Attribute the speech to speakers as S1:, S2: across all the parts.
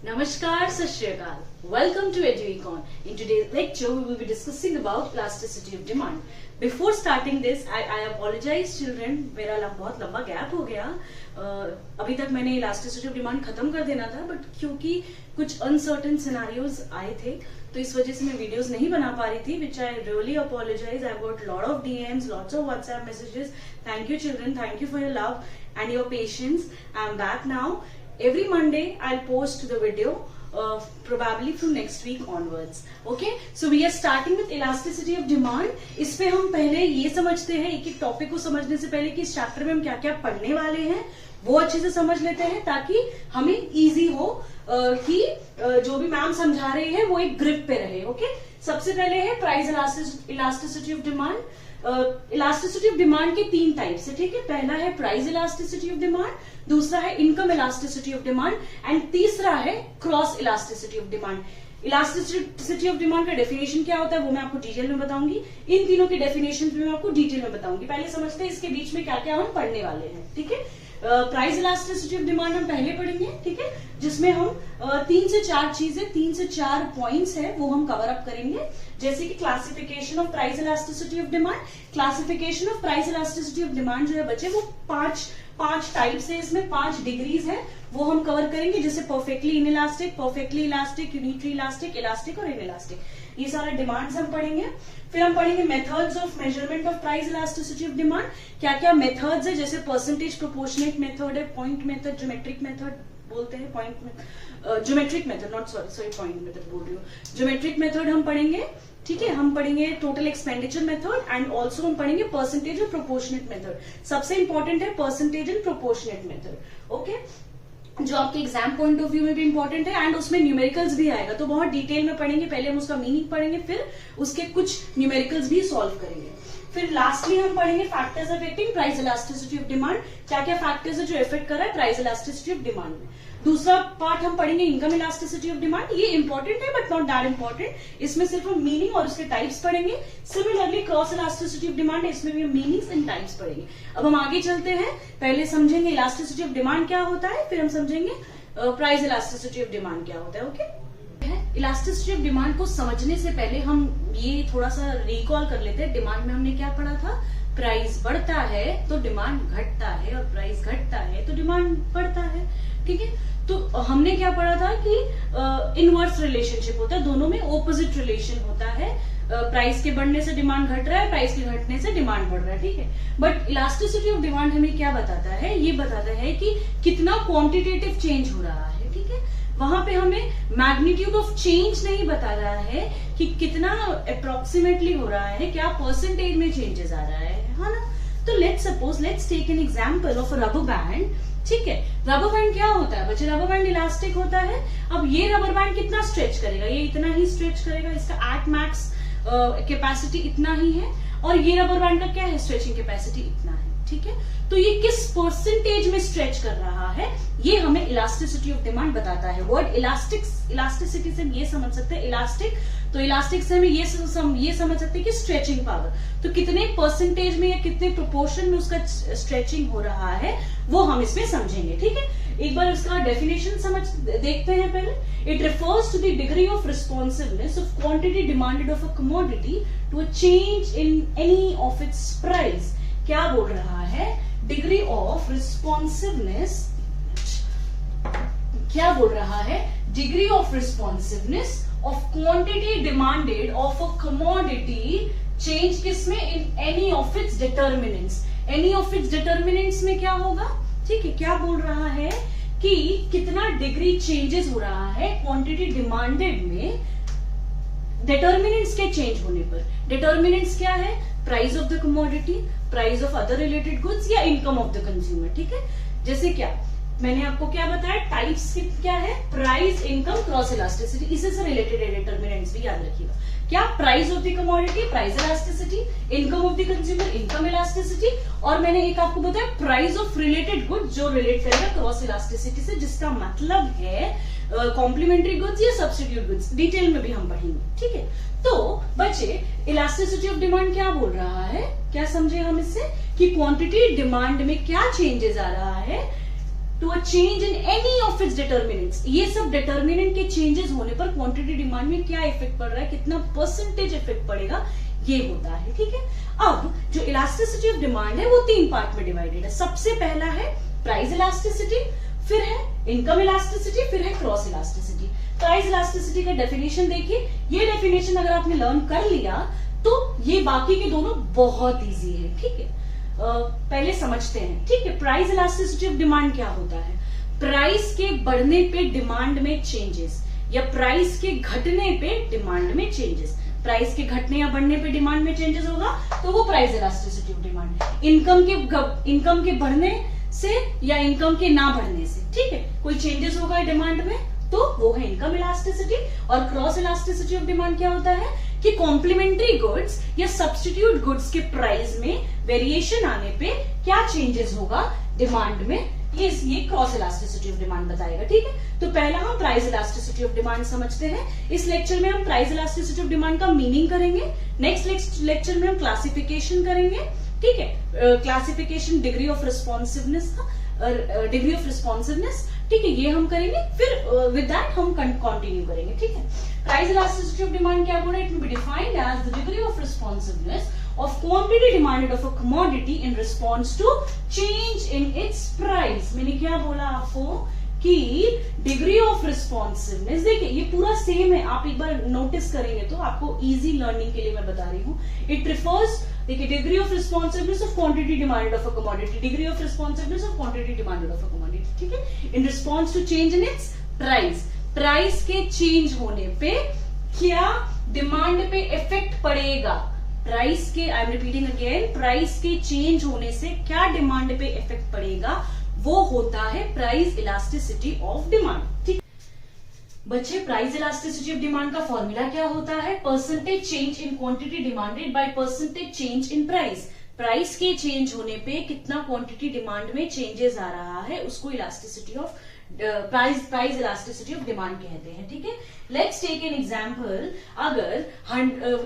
S1: Namaskar, Sat Shri Akal. Welcome to EduEcon. In today's lecture, we will be discussing about elasticity of demand. Before starting this, I apologize children. मेरा बहुत लंबा gap हो गया. अभी तक मैंने elasticity of demand खत्म कर देना था, but क्योंकि कुछ uncertain scenarios आए थे, तो इस वजह से मैं वीडियोस नहीं बना पा रही थी, which I really apologize. I've got lot of DMs, lots of WhatsApp messages. Thank you children, thank you for your love and your patience. I'm back now. Every Monday I'll post the video probably from next week onwards. Okay, so we are starting with elasticity of demand. इस पे हम पहले ये समझते हैं, एक एक topic को समझने से पहले कि इस चैप्टर में हम क्या क्या पढ़ने वाले हैं वो अच्छे से समझ लेते हैं, ताकि हमें इजी हो कि जो भी मैम समझा रही है वो एक ग्रिप पे रहे. ओके, सबसे पहले है price elasticity of demand. Elasticity of demand के तीन टाइप्स है, ठीक है. पहला है प्राइस इलास्टिसिटी ऑफ डिमांड, दूसरा है income elasticity of demand and तीसरा है cross elasticity of demand. Elasticity of demand का डेफिनेशन क्या होता है वो मैं आपको डिटेल में बताऊंगी. इन तीनों के डेफिनेशन मैं आपको डिटेल में बताऊंगी. पहले समझते हैं इसके बीच में क्या क्या हम पढ़ने वाले हैं, ठीक है. प्राइस इलास्टिसिटी ऑफ डिमांड हम पहले पढ़ेंगे, ठीक है, जिसमें हम 3 से 4 चीजें, 3 से 4 पॉइंट्स है वो हम कवर अप करेंगे. जैसे कि classification of price elasticity of demand. Classification of price elasticity of demand जो है बच्चे वो पांच टाइप्स है, इसमें 5 डिग्रीज है, वो हम कवर करेंगे. जैसे perfectly inelastic, perfectly elastic, unitary elastic, elastic और इनइलास्टिक. ये सारे डिमांड्स हम पढ़ेंगे. फिर हम पढ़ेंगे methods of measurement of price elasticity of demand. क्या क्या मेथड्स है, जैसे परसेंटेज प्रोपोर्शनेट मेथड है, पॉइंट मेथड, ज्योमेट्रिक मेथड बोलते हैं, point geometric method, not sorry point method बोल रही हूँ, ज्योमेट्रिक मेथड हम पढ़ेंगे, ठीक है. हम पढ़ेंगे total expenditure method and also हम पढ़ेंगे परसेंटेज और प्रोपोर्शनेट मेथड. सबसे इंपॉर्टेंट है percentage and proportionate method, okay, जो आपके एग्जाम पॉइंट ऑफ व्यू में भी इंपॉर्टेंट है एंड उसमें न्यूमेरिकल्स भी आएगा, तो बहुत डिटेल में पढ़ेंगे. पहले हम उसका मीनिंग पढ़ेंगे, फिर उसके कुछ न्यूमेरिकल्स भी सॉल्व करेंगे. फिर लास्टली हम पढ़ेंगे factors affecting price elasticity of demand. क्या क्या फैक्टर्स है जो इफेक्ट कर रहा है प्राइस इलास्टिसिटी ऑफ डिमांड में. दूसरा पार्ट हम पढ़ेंगे इनकम इलास्टिसिटी ऑफ डिमांड. ये इंपॉर्टेंट है बट नॉट दैट इंपॉर्टेंट. इसमें सिर्फ हम मीनिंग और उसके टाइप्स पढ़ेंगे. Similarly cross elasticity of demand है, इसमें भी हम मीनिंग्स एंड टाइप्स पढ़ेंगे. अब हम आगे चलते हैं. पहले समझेंगे इलास्टिसिटी ऑफ डिमांड क्या होता है, फिर हम समझेंगे प्राइस इलास्टिसिटी ऑफ डिमांड क्या होता है. ओके, इलास्टिसिटी ऑफ डिमांड को समझने से पहले हम ये थोड़ा सा रिकॉल कर लेते हैं. डिमांड में हमने क्या पढ़ा था, प्राइस बढ़ता है तो डिमांड घटता है और प्राइस घटता है तो डिमांड बढ़ता है, ठीक है. तो हमने क्या पढ़ा था कि इनवर्स रिलेशनशिप होता है, दोनों में ऑपोजिट रिलेशन होता है. प्राइस के बढ़ने से डिमांड घट रहा है, प्राइस के घटने से डिमांड बढ़ रहा है, ठीक है. बट इलास्टिसिटी ऑफ डिमांड हमें क्या बताता है, ये बताता है कि कितना क्वांटिटेटिव चेंज हो रहा है, ठीक है. वहां पे हमें मैग्नीट्यूड ऑफ चेंज नहीं बता रहा है कि कितना अप्रोक्सीमेटली हो रहा है, क्या परसेंटेज में चेंजेस आ रहा है ना. तो let's take an example of a rubber band, ठीक है. रबर बैंड क्या होता है बच्चे, रबर बैंड इलास्टिक होता है. अब ये रबर बैंड कितना स्ट्रेच करेगा, ये इतना ही स्ट्रेच करेगा, इसका एट मैक्स कैपेसिटी इतना ही है, और ये रबर बैंड का क्या है, स्ट्रेचिंग कैपेसिटी इतना है, ठीक है. तो ये किस परसेंटेज में स्ट्रेच कर रहा है, ये हमें इलास्टिसिटी ऑफ डिमांड बताता है. वर्ड इलास्टिसिटी से ये समझ सकते हैं इलास्टिक, तो इलास्टिक से हमें ये समझ सकते हैं कि स्ट्रेचिंग पावर, तो कितने परसेंटेज में या कितने प्रोपोर्शन में उसका स्ट्रेचिंग हो रहा है वो हम इसमें समझेंगे, ठीक है. एक बार इसका डेफिनेशन देखते हैं पहले. It refers to the degree of responsiveness of quantity demanded of a commodity to a change in any of its price. क्या बोल रहा है, डिग्री ऑफ रिस्पॉन्सिवनेस, क्या बोल रहा है, degree of responsiveness of quantity demanded of a commodity change किसमें, in any of its determinants. Any of its determinants में क्या होगा, ठीक है. क्या बोल रहा है कि कितना डिग्री चेंजेस हो रहा है क्वांटिटी डिमांडेड में डिटर्मिनेंट्स के चेंज होने पर. डिटर्मिनेंट्स क्या है, price of the commodity, price of other related goods या इनकम ऑफ द कंज्यूमर, ठीक है. जैसे क्या मैंने आपको क्या बताया, टाइप्स क्या है, प्राइस, इनकम, क्रॉस इलास्टिसिटी, इसी से रिलेटेड डिटर्मिनेंट्स भी याद रखिएगा. क्या, price of the commodity, price elasticity, income of the consumer, income elasticity, और मैंने एक आपको बताया प्राइस ऑफ रिलेटेड गुड्स जो रिलेट करेगा क्रॉस इलास्टिसिटी से, जिसका मतलब है कॉम्प्लीमेंट्री गुड्स या सब्स्टिट्यूट गुड्स. डिटेल में भी हम पढ़ेंगे, ठीक है. तो बच्चे इलास्टिसिटी ऑफ डिमांड क्या बोल रहा है, क्या समझे हम इससे कि क्वांटिटी डिमांड में क्या चेंजेस आ रहा है to a change in any of its determinants. ये सब डिटर्मिनेंट के चेंजेस होने पर क्वांटिटी डिमांड में क्या इफेक्ट पड़ रहा है, कितना परसेंटेज इफेक्ट पड़ेगा, ये होता है। ठीक है, अब जो इलास्टिसिटी ऑफ डिमांड है वो 3 पार्ट में डिवाइडेड है। सबसे पहला है प्राइस इलास्टिसिटी, फिर है इनकम इलास्टिसिटी, फिर है क्रॉस इलास्टिसिटी। प्राइस इलास्टिसिटी का डेफिनेशन देखिए, ये डेफिनेशन अगर आपने लर्न कर लिया तो ये बाकी के दोनों बहुत इजी है। ठीक है, पहले समझते हैं। ठीक है, प्राइस इलास्टिसिटी ऑफ डिमांड क्या होता है? प्राइस के बढ़ने पे डिमांड में चेंजेस, या प्राइस के घटने पे डिमांड में चेंजेस। प्राइस के घटने या बढ़ने पे डिमांड में चेंजेस होगा तो वो price elasticity of demand. Income के बढ़ने से या इनकम के ना बढ़ने से, ठीक है, कोई चेंजेस होगा डिमांड में तो वो है इनकम इलास्टिसिटी। और क्रॉस इलास्टिसिटी ऑफ डिमांड क्या होता है कि कॉम्प्लीमेंट्री गुड्स या सब्स्टिट्यूट गुड्स के प्राइस में वेरिएशन आने पे क्या चेंजेस होगा डिमांड में, ये क्रॉस इलास्टिसिटी ऑफ डिमांड बताएगा। ठीक है, तो पहला हम प्राइस इलास्टिसिटी ऑफ डिमांड समझते हैं। इस लेक्चर में हम प्राइस इलास्टिसिटी ऑफ डिमांड का मीनिंग करेंगे। नेक्स्ट लेक्चर में हम क्लासिफिकेशन करेंगे। ठीक है, क्लासिफिकेशन डिग्री ऑफ रिस्पॉन्सिवनेस का, डिग्री ऑफ रिस्पॉन्सिवनेस, ठीक है, ये हम करेंगे। फिर विद दैट हम कंटिन्यू करेंगे। ठीक है, प्राइस इलास्टिसिटी ऑफ डिमांड क्या बोल रहा है? It will be defined as the degree of responsiveness of quantity demanded of a commodity in response to change in its price। मैंने क्या बोला आपको कि डिग्री ऑफ रिस्पॉन्सिवनेस, देखिए ये पूरा सेम है, आप एक बार नोटिस करेंगे तो आपको इजी लर्निंग के लिए मैं बता रही हूँ। इट रिफर्स, देखिए, degree of responsiveness of quantity demanded of a commodity, degree of responsiveness of quantity demanded of a commodity. ठीक है, in response to change in its price, price के चेंज होने पे क्या डिमांड पे इफेक्ट पड़ेगा। Price के, I am repeating again, price के चेंज होने से क्या डिमांड पे इफेक्ट पड़ेगा, वो होता है प्राइस इलास्टिसिटी ऑफ डिमांड। ठीक बच्चे, प्राइस इलास्टिसिटी ऑफ डिमांड का फॉर्मूला क्या होता है? Percentage change in quantity demanded by percentage change in price. Price के चेंज होने पे कितना क्वांटिटी डिमांड में चेंजेस आ रहा है उसको elasticity of price elasticity of demand कहते हैं। ठीक है, लेट्स टेक एन एग्जांपल। अगर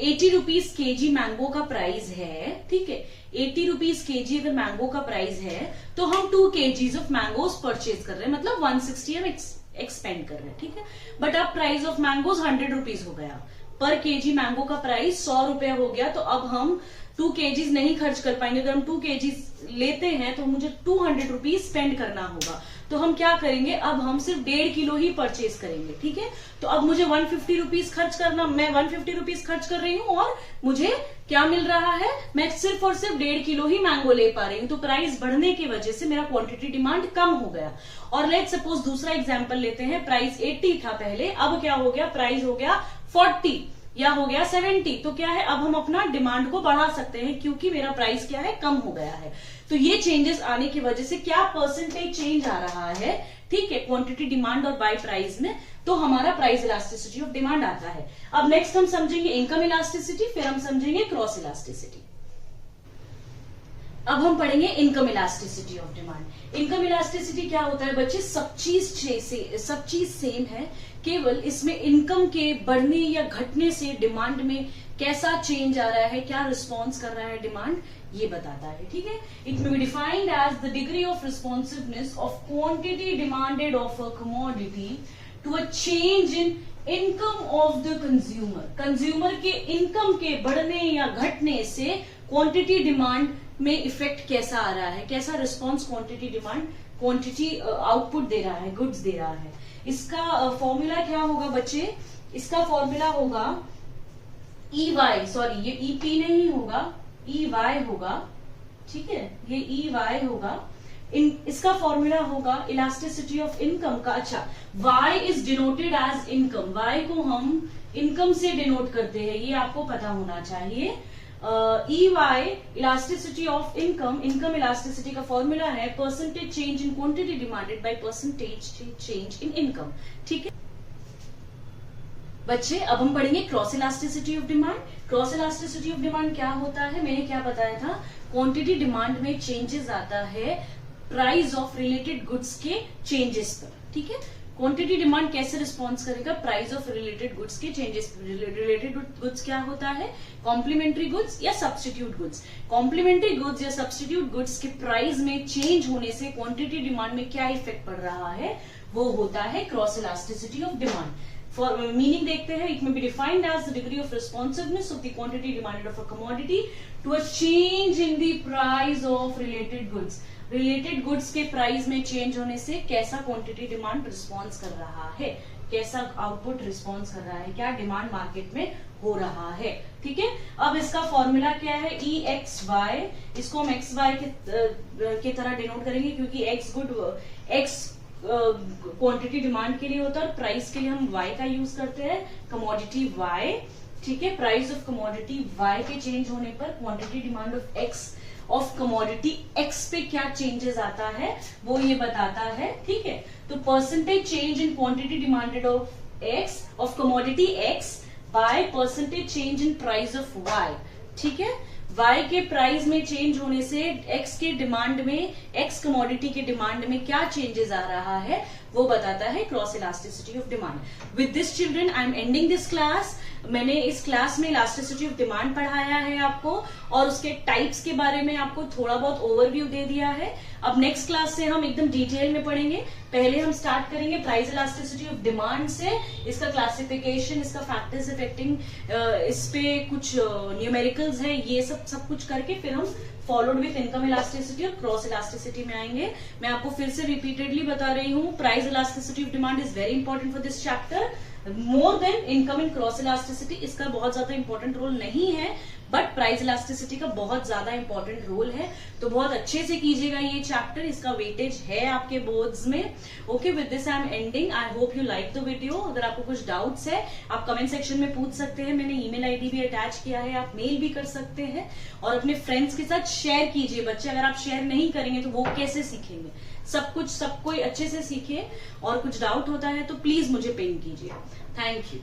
S1: 80 रुपीज केजी मैंगो का प्राइस है, ठीक है, 80 रुपीज केजी अगर मैंगो का प्राइस है तो हम 2 kgs ऑफ मैंगोज परचेज कर रहे हैं, मतलब 160 हम एक्सपेंड कर रहे हैं। ठीक है, बट अब प्राइस ऑफ मैंगोज 100 रुपीज हो गया, पर केजी मैंगो का प्राइस 100 रुपया हो गया, तो अब हम 2 kgs नहीं खर्च कर पाएंगे। अगर हम 2 kgs लेते हैं तो मुझे 200 रुपीज स्पेंड करना होगा, तो हम क्या करेंगे, अब हम सिर्फ 1.5 किलो ही परचेज करेंगे। ठीक है, तो अब मुझे 150 रुपीज खर्च करना, मैं 150 रुपीज खर्च कर रही हूँ और मुझे क्या मिल रहा है, मैं सिर्फ और सिर्फ 1.5 किलो ही मैंगो ले पा रही हूँ। तो प्राइस बढ़ने की वजह से मेरा क्वांटिटी डिमांड कम हो गया। और लेट्स सपोज दूसरा एग्जांपल लेते हैं, प्राइस 80 था पहले, अब क्या हो गया, प्राइस हो गया 40 या हो गया 70। तो क्या है, अब हम अपना डिमांड को बढ़ा सकते हैं क्योंकि मेरा प्राइस क्या है, कम हो गया है। तो ये चेंजेस आने की वजह से क्या परसेंटेज चेंज आ रहा है, ठीक है, क्वांटिटी डिमांड और बाय प्राइस में, तो हमारा प्राइस इलास्टिसिटी ऑफ डिमांड आता है। अब नेक्स्ट हम समझेंगे इनकम इलास्टिसिटी, फिर हम समझेंगे क्रॉस इलास्टिसिटी। अब हम पढ़ेंगे income elasticity of demand. Income elasticity क्या होता है बच्चे? सब चीज सेम है, केवल इसमें इनकम के बढ़ने या घटने से डिमांड में कैसा चेंज आ रहा है, क्या रिस्पॉन्स कर रहा है डिमांड, ये बताता है। ठीक है, it may be defined as the degree of responsiveness of quantity demanded of a commodity to a change in income of the consumer. Consumer के इनकम के बढ़ने या घटने से क्वांटिटी डिमांड में इफेक्ट कैसा आ रहा है, कैसा response quantity demand, quantity output दे रहा है, गुड्स दे रहा है। इसका फॉर्मूला क्या होगा बच्चे? इसका फॉर्मूला होगा EY, सॉरी ये EP नहीं होगा, EY होगा। ठीक है, ये EY होगा। इसका फॉर्मूला होगा इलास्टिसिटी ऑफ इनकम का। अच्छा, Y is denoted as income, Y को हम इनकम से डिनोट करते हैं, ये आपको पता होना चाहिए। EY elasticity of income, income elasticity का फॉर्मूला है percentage change in quantity demanded by percentage change in income. ठीक है बच्चे, अब हम पढ़ेंगे cross elasticity of demand. Cross elasticity of demand क्या होता है? मैंने क्या बताया था, क्वांटिटी डिमांड में चेंजेस आता है प्राइस ऑफ रिलेटेड गुड्स के चेंजेस पर। ठीक है, क्वांटिटी डिमांड कैसे रिस्पॉन्स करेगा? प्राइस ऑफ रिलेटेड गुड्स के चेंजेस। रिलेटेड गुड्स क्या होता है? कॉम्प्लीमेंट्री गुड्स या सब्स्टिट्यूट गुड्स। कॉम्प्लीमेंट्री गुड्स या सब्स्टिट्यूट गुड्स के प्राइस में चेंज होने से क्वांटिटी डिमांड में क्या इफेक्ट पड़ रहा है? वो होता है cross elasticity of demand. For meaning देखते हैं, it may be defined as the degree of responsiveness of the quantity demanded of a commodity to a change in the price of related goods. Related goods के price में change होने से कैसा quantity demand response कर रहा है, कैसा output response कर रहा है, क्या डिमांड मार्केट में हो रहा है। ठीक है, अब इसका फॉर्मूला क्या है? ई एक्स वाई, इसको हम एक्स वाई के तरह डिनोट करेंगे क्योंकि x good x quantity demand के लिए होता है और प्राइस के लिए हम y का यूज करते हैं, कमोडिटी y। ठीक है, प्राइस ऑफ कमोडिटी y के चेंज होने पर quantity demand of commodity x पे क्या चेंजेस आता है वो ये बताता है। ठीक है, तो percentage change in quantity demanded of commodity x by percentage change in price of y। ठीक है, Y के प्राइस में चेंज होने से X के डिमांड में, X कमोडिटी के डिमांड में क्या चेंजेस आ रहा है वो बताता है cross elasticity of demand. With this children I am ending this class. मैंने इस क्लास में इलास्टिसिटी ऑफ डिमांड पढ़ाया है आपको और उसके टाइप्स के बारे में आपको थोड़ा बहुत ओवरव्यू दे दिया है। अब नेक्स्ट क्लास से हम एकदम डिटेल में पढ़ेंगे। पहले हम स्टार्ट करेंगे प्राइस इलास्टिसिटी ऑफ डिमांड से, इसका क्लासिफिकेशन, इसका फैक्टर्स इफेक्टिंग, इस पे कुछ न्यूमेरिकल्स है, ये सब कुछ करके फिर हम फॉलोड विथ इनकम इलास्टिसिटी और क्रॉस इलास्टिसिटी में आएंगे। मैं आपको फिर से रिपीटेडली बता रही हूँ, price elasticity of demand is very important for this chapter more than income and cross elasticity. इसका बहुत ज्यादा इंपॉर्टेंट रोल नहीं है बट प्राइस इलास्टिसिटी का बहुत ज्यादा इंपॉर्टेंट रोल है, तो बहुत अच्छे से कीजिएगा ये चैप्टर, इसका वेटेज है आपके बोर्ड्स में। Okay, with this I am ending. I hope you like the video. अगर आपको कुछ डाउट्स है आप कमेंट सेक्शन में पूछ सकते हैं, मैंने ईमेल आईडी भी अटैच किया है, आप मेल भी कर सकते हैं और अपने फ्रेंड्स के साथ शेयर कीजिए। बच्चे अगर आप शेयर नहीं करेंगे तो वो कैसे सीखेंगे? सब कोई अच्छे से सीखे और कुछ डाउट होता है तो प्लीज मुझे पिंग कीजिए। Thank you.